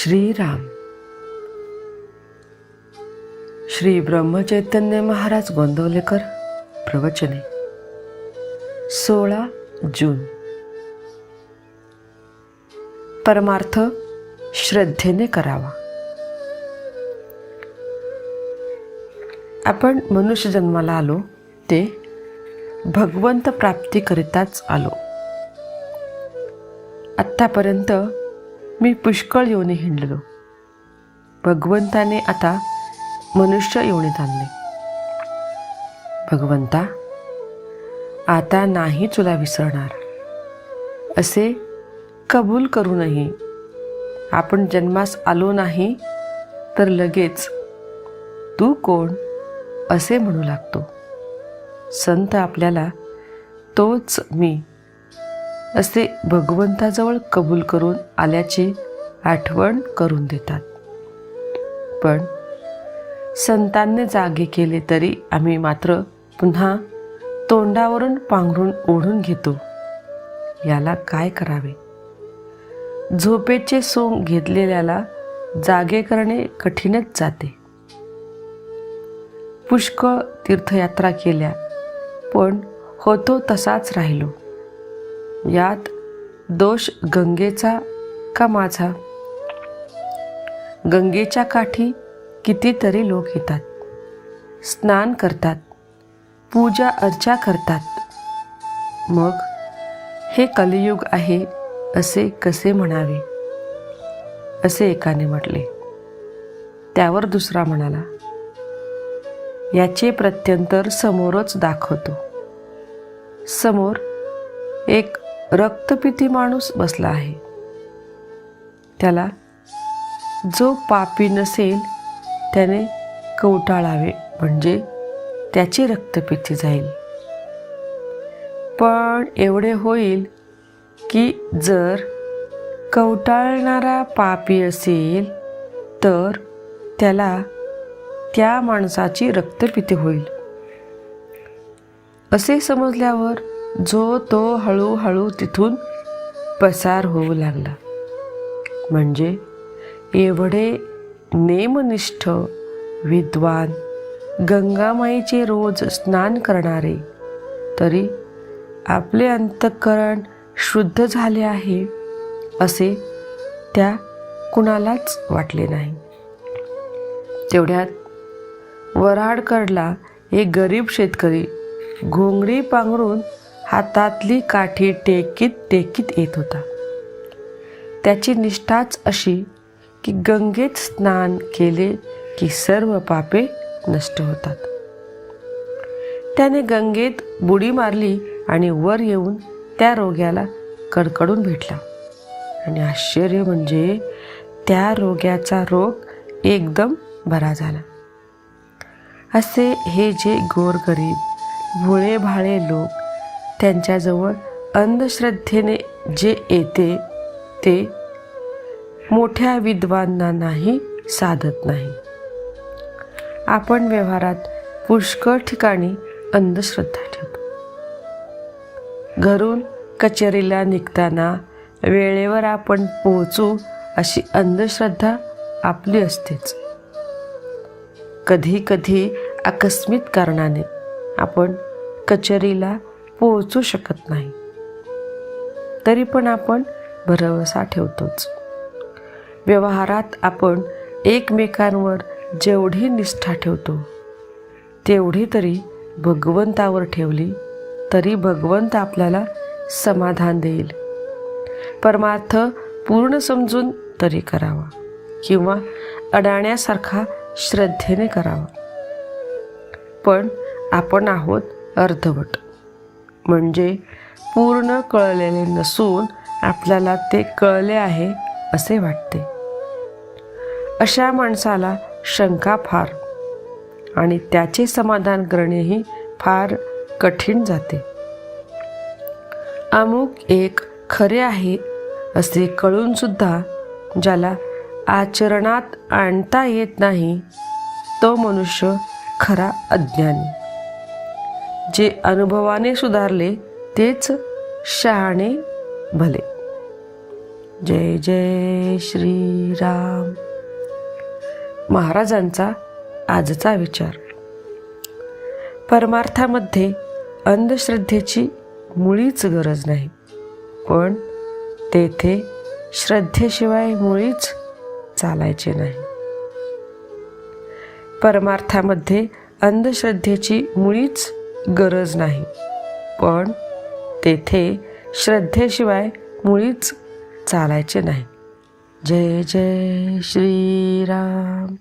श्रीराम. श्री ब्रह्मचैतन्य महाराज गोंदवलेकर प्रवचने 16 जून. परमार्थ श्रद्धेने करावा. आपण मनुष्य जन्माला आलो ते भगवंत प्राप्तीकरिताच आलो. आत्तापर्यंत मी पुष्कळ योनी हिंडलो. भगवंताने आता मनुष्य योनीत आणले. भगवंता, आता नाही तुला विसरणार असे कबूल करूनही आपण जन्मास आलो नाही तर लगेच तू कोण असे म्हणू लागतो. संत आपल्याला तोच मी असे भगवंताजवळ कबूल करून आल्याची आठवण करून देतात. पण संतांनी जागे केले तरी आम्ही मात्र पुन्हा तोंडावरून पांघरून ओढून घेतो. याला काय करावे? झोपेचे सोंग घेतलेल्याला जागे करणे कठीणच जाते. पुष्कळ तीर्थयात्रा केल्या पण होतो तसाच राहिलो. यात दोष गंगेचा का माझा? गंगेच्या काठी कितीतरी लोक येतात, स्नान करतात, पूजा अर्चा करतात. मग हे कलियुग आहे असे कसे म्हणावे? असे एकाने म्हटले. त्यावर दुसरा म्हणाला, याचे प्रत्यंतर समोरच दाखवतो. समोर एक रक्तपिती माणूस बसला आहे. त्याला जो पापी नसेल त्याने कवटाळावे म्हणजे त्याची रक्तपिती जाईल. पण एवढे होईल की जर कवटाळणारा पापी असेल तर त्याला त्या माणसाची रक्तपिती होईल. असे समजल्यावर जो तो हळूहळू तिथून पसार होऊ लागला. म्हणजे एवढे नेमनिष्ठ विद्वान गंगामाईचे रोज स्नान करणारे तरी आपले अंतःकरण शुद्ध झाले आहे असे त्या कुणालाच वाटले नाही. तेवढ्यात वऱ्हाडकडला एक गरीब शेतकरी घोंगडी पांघरून हातातली काठी टेकीत टेकीत येत होता. त्याची निष्ठाच अशी की गंगेत स्नान केले की सर्व पापे नष्ट होतात. त्याने गंगेत बुडी मारली आणि वर येऊन त्या रोग्याला कडकडून भेटला. आणि आश्चर्य म्हणजे त्या रोग्याचा रोग एकदम बरा झाला. असे हे जे गोरगरीब भोळे भाळे लोक त्यांच्याजवळ अंधश्रद्धेने जे येते ते मोठ्या विद्वानांनाही साधत नाही. आपण व्यवहारात पुष्कळ ठिकाणी अंधश्रद्धा ठेवतो. घरून कचेरीला निघताना वेळेवर आपण पोहोचू अशी अंधश्रद्धा आपली असतेच. कधी कधी आकस्मिक कारणाने आपण कचेरीला पोहोचू शकत नाही तरी पण आपण भरवसा ठेवतोच. व्यवहारात आपण एकमेकांवर जेवढी निष्ठा ठेवतो तेवढी तरी भगवंतावर ठेवली तरी भगवंत आपल्याला समाधान देईल. परमार्थ पूर्ण समजून तरी करावा किंवा अडाण्यासारखा श्रद्धेने करावा. पण आपण आहोत अर्धवट, म्हणजे पूर्ण कळलेले नसून आपल्याला ते कळले आहे असे वाटते. अशा माणसाला शंका फार आणि त्याचे समाधान करणेही फार कठीण जाते. अमुक एक खरे आहे असे कळून सुद्धा ज्याला आचरणात आणता येत नाही तो मनुष्य खरा अज्ञानी. जे अनुभवाने सुधारले तेच शहाणे भले. जय जय श्रीराम. महाराजांचा आजचा विचार. परमार्थामध्ये अंधश्रद्धेची मुळीच गरज नाही, पण तेथे श्रद्धेशिवाय मुळीच चालायचे नाही. परमार्थामध्ये अंधश्रद्धेची मुळीच गरज नाही, पण तेथे श्रद्धेशिवाय मुळीच चालायचे नाही. जय जय श्रीराम.